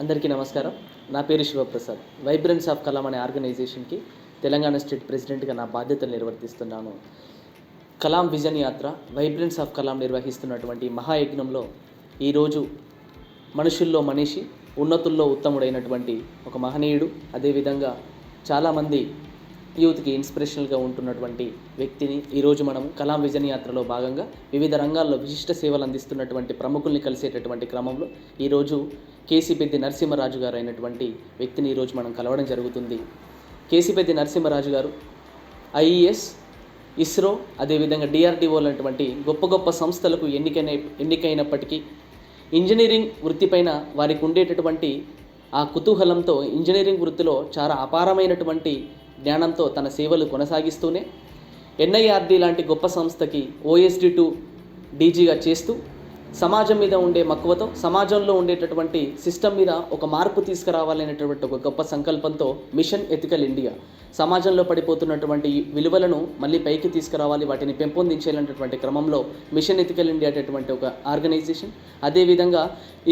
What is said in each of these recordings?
అందరికీ నమస్కారం. నా పేరు శివప్రసాద్. వైబ్రెన్స్ ఆఫ్ కలాం అనే ఆర్గనైజేషన్కి తెలంగాణ స్టేట్ ప్రెసిడెంట్గా నా బాధ్యతలు నిర్వర్తిస్తున్నాను. కలాం విజన్ యాత్ర వైబ్రెన్స్ ఆఫ్ కలాం నిర్వహిస్తున్నటువంటి మహాయజ్ఞంలో ఈరోజు మనుషుల్లో మనిషి, ఉన్నతుల్లో ఉత్తముడైనటువంటి ఒక మహనీయుడు, అదేవిధంగా చాలామంది యూత్కి ఇన్స్పిరేషనల్గా ఉంటున్నటువంటి వ్యక్తిని ఈరోజు మనం కలాం విజన్ యాత్రలో భాగంగా వివిధ రంగాల్లో విశిష్ట సేవలు అందిస్తున్నటువంటి ప్రముఖుల్ని కలిసేటటువంటి క్రమంలో ఈరోజు కేసిపెద్ది నరసింహరాజు గారు అయినటువంటి వ్యక్తిని ఈరోజు మనం కలవడం జరుగుతుంది. కేసిపెద్ది నరసింహరాజు గారు ఐఈఎస్, ఇస్రో, అదేవిధంగా డిఆర్డిఓ లాంటి గొప్ప గొప్ప సంస్థలకు ఎన్నికైనప్పటికీ ఇంజనీరింగ్ వృత్తిపైన వారికి ఉండేటటువంటి ఆ కుతూహలంతో ఇంజనీరింగ్ వృత్తిలో చాలా అపారమైనటువంటి జ్ఞానంతో తన సేవలు కొనసాగిస్తూనే ఎన్ఐఆర్డి లాంటి గొప్ప సంస్థకి OSD2 డీజీగా చేస్తూ సమాజం మీద ఉండే మక్కువతో, సమాజంలో ఉండేటటువంటి సిస్టమ్ మీద ఒక మార్పు తీసుకురావాలనేటువంటి ఒక గొప్ప సంకల్పంతో మిషన్ ఎథికల్ ఇండియా, సమాజంలో పడిపోతున్నటువంటి విలువలను మళ్ళీ పైకి తీసుకురావాలి, వాటిని పెంపొందించేటటువంటి క్రమంలో మిషన్ ఎథికల్ ఇండియా అనేటువంటి ఒక ఆర్గనైజేషన్, అదేవిధంగా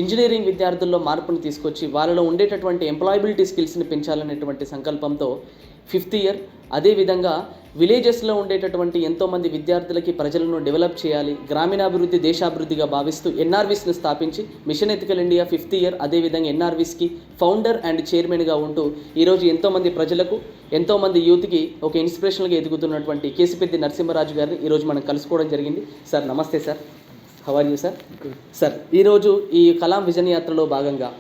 ఇంజనీరింగ్ విద్యార్థుల్లో మార్పుని తీసుకొచ్చి వాళ్ళలో ఉండేటటువంటి ఎంప్లాయబిలిటీ స్కిల్స్ని పెంచాలనేటువంటి సంకల్పంతో 5th ఇయర్, అదేవిధంగా విలేజెస్లో ఉండేటటువంటి ఎంతోమంది విద్యార్థులకి ప్రజలను డెవలప్ చేయాలి, గ్రామీణాభివృద్ధి దేశాభివృద్ధిగా భావిస్తూ ఎన్ఆర్వీస్ను స్థాపించి machine ethical India 5th year, అదేవిధంగా ఎన్ఆర్వీస్కి ఫౌండర్ అండ్ చైర్మన్గా ఉంటూ ఈరోజు ఎంతోమంది ప్రజలకు, ఎంతోమంది యూత్కి ఒక ఇన్స్పిరేషన్గా ఎదుగుతున్నటువంటి కేసిపెద్ది నరసింహరాజు గారిని ఈరోజు మనం కలుసుకోవడం జరిగింది. సార్ నమస్తే sir, how are you sir? Sir, ఈరోజు ఈ కలాం విజన్ యాత్రలో భాగంగా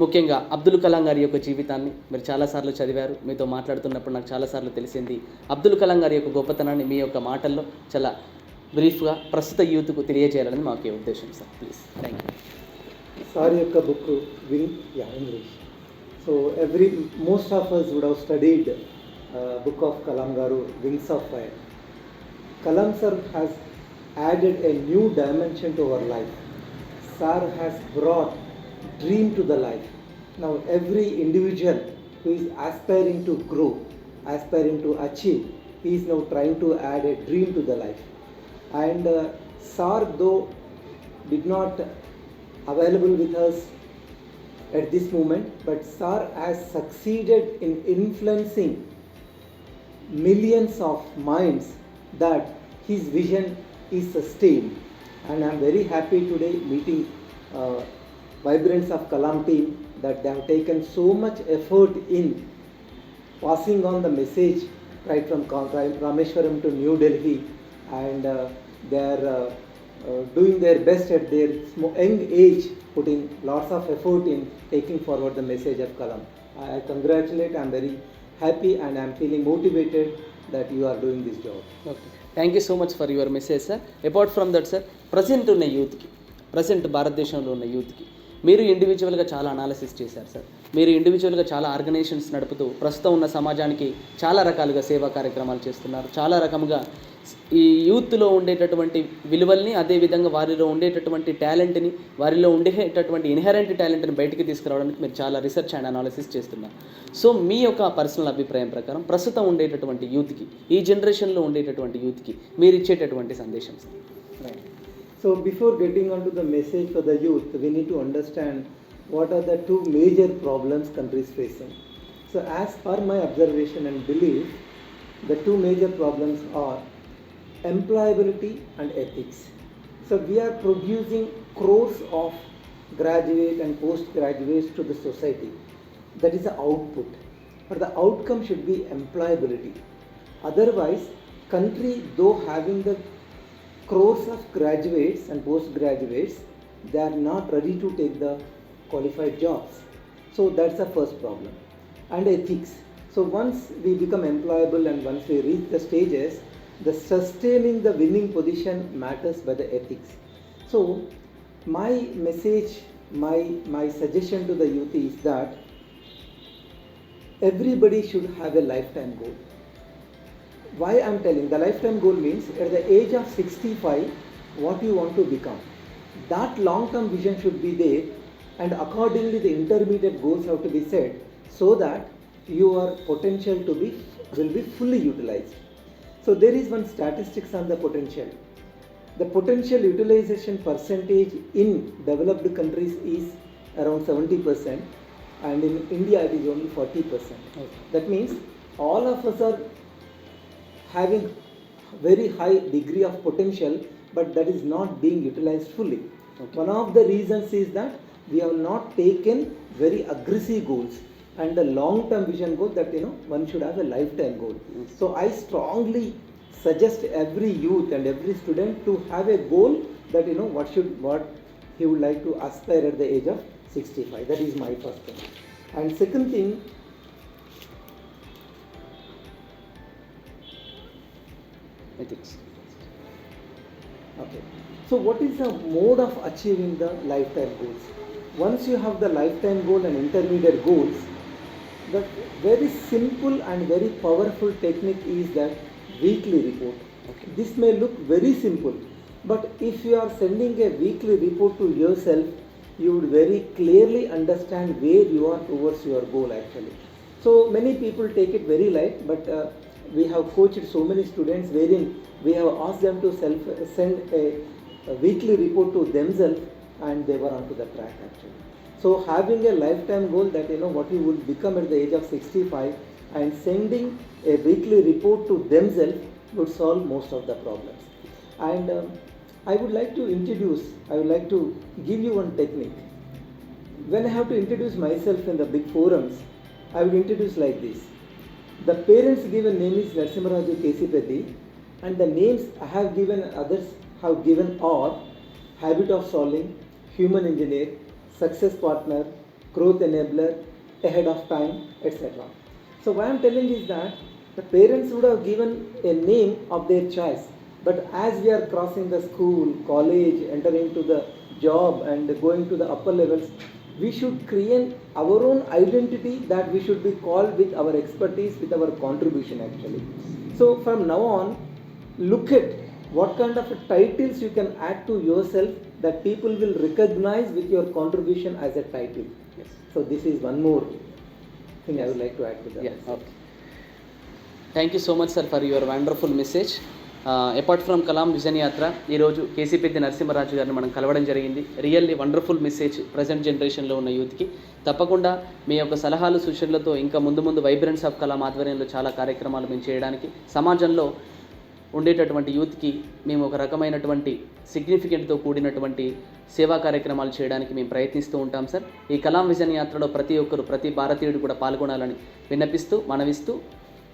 ముఖ్యంగా అబ్దుల్ కలాం గారి యొక్క జీవితాన్ని మీరు చాలాసార్లు చదివారు, మీతో మాట్లాడుతున్నప్పుడు నాకు చాలాసార్లు తెలిసింది. అబ్దుల్ కలాం గారి యొక్క గొప్పతనాన్ని మీ యొక్క మాటల్లో చాలా బ్రీఫ్గా ప్రస్తుత యూత్కు తెలియజేయాలని మాకు ఉద్దేశం sir. Please. Thank you. Sir యొక్క book English. So most of us would have studied book of Kalam Garu, Wings of Fire. Kalam sir has added a new dimension to our life. Sir has brought dream to the life. Now every individual who is aspiring to grow, aspiring to achieve, he is now trying to add a dream to the life. And Sir though did not available with us at this moment, but Sir has succeeded in influencing millions of minds that his vision is sustained. And I am very happy today meeting Vibrance of Kalam team, that they have taken so much effort in passing on the message right from Rameshwaram to New Delhi, and they are doing their best at their young age, putting lots of effort in taking forward the message of Kalam. I congratulate, I am very happy and I am feeling motivated that you are doing this job. Okay, thank you so much for your message sir. Apart from that sir, present భారతదేశంలో ఉన్న యూత్కి మీరు ఇండివిజువల్గా చాలా analysis చేశారు sir. మీరు ఇండివిజువల్గా చాలా ఆర్గనైజేషన్స్ నడుపుతూ ప్రస్తుతం ఉన్న సమాజానికి చాలా రకాలుగా సేవా కార్యక్రమాలు చేస్తున్నారు. చాలా రకముగా ఈ యూత్లో ఉండేటటువంటి విలువల్ని, అదేవిధంగా వారిలో ఉండేటటువంటి టాలెంట్ని, వారిలో ఉండేటటువంటి ఇన్హెరెంట్ టాలెంట్ని బయటికి తీసుకురావడానికి మీరు చాలా రీసెర్చ్ అండ్ అనాలిసిస్ చేస్తున్నారు. సో మీ యొక్క పర్సనల్ అభిప్రాయం ప్రకారం ప్రస్తుతం ఉండేటటువంటి యూత్కి, ఈ జనరేషన్లో ఉండేటటువంటి యూత్కి మీరు ఇచ్చేటటువంటి సందేశం sir. Right. So before getting on to the message for the youth, we need to understand what are the two major problems countries facing. So as per my observation and belief, the two major problems are employability and ethics. So we are producing crores of graduate and postgraduates to the society. That is the output. But the outcome should be employability. Otherwise, country though having the crores of graduates and postgraduates, they are not ready to take the qualified jobs. So that's the first problem. And ethics. So once we become employable and once we reach the stages, the sustaining the winning position matters by the ethics. So my message, my suggestion to the youth is that everybody should have a lifetime goal. Why I am telling the lifetime goal means at the age of 65 what you want to become, that long term vision should be there, and accordingly the intermediate goals have to be set so that your potential will be fully utilized. So there is one statistics on the potential. The potential utilization percentage in developed countries is around 70%, and in India it is only 40%. That means all of us are having very high degree of potential, but that is not being utilized fully. One of the reasons is that we have not taken very aggressive goals and the long-term vision goal that one should have a lifetime goal. So I strongly suggest every youth and every student to have a goal that what he would like to aspire at the age of 65. That is my first thing. And second thing, ethics. okay. So what is the mode of achieving the lifetime goals? Once you have the lifetime goal and intermediate goals, the very simple and very powerful technique is that weekly report. Okay. This may look very simple, but if you are sending a weekly report to yourself, you would very clearly understand where you are towards your goal actually. So many people take it very light, but we have coached so many students wherein we have asked them to send a weekly report to themselves, and they were onto the track actually. So having a lifetime goal that what you will become at the age of 65 and sending a weekly report to themselves would solve most of the problems. And I would like to give you one technique. When I have to introduce myself in the big forums, I would introduce like this. The parents given name is Narsimharaju Kesipeti, and the names I have given others have given are habit of solving, human engineer, success partner, growth enabler, ahead of time, etc. So what I am telling is that the parents would have given a name of their choice, but as we are crossing the school, college, entering into the job and going to the upper levels, we should create our own identity that we should be called with our expertise, with our contribution actually. So from now on, look at what kind of titles you can add to yourself that people will recognize with your contribution as a title. Yes. So this is one more thing I would like to add to that. Yeah, okay. Thank you so much, sir, for your wonderful message. Apart from Kalam vision యాత్ర ఈరోజు కేసీపెద్ది నరసింహరాజు గారిని మనం కలవడం జరిగింది. Really wonderful message present జనరేషన్లో ఉన్న యూత్కి. తప్పకుండా మీ యొక్క సలహాలు సూచనలతో ఇంకా ముందు వైబ్రెన్స్ ఆఫ్ కలాం ఆధ్వర్యంలో చాలా కార్యక్రమాలు మేము చేయడానికి, సమాజంలో ఉండేటటువంటి యూత్కి మేము ఒక రకమైనటువంటి సిగ్నిఫికెంట్తో కూడినటువంటి సేవా కార్యక్రమాలు చేయడానికి మేము ప్రయత్నిస్తూ ఉంటాం సార్. ఈ కలాం విజన్ యాత్రలో ప్రతి భారతీయుడు కూడా పాల్గొనాలని విన్నపిస్తూ మనవిస్తూ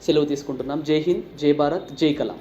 సెలవు తీసుకుంటున్నాం. జై హింద్, జై భారత్, జై కలాం.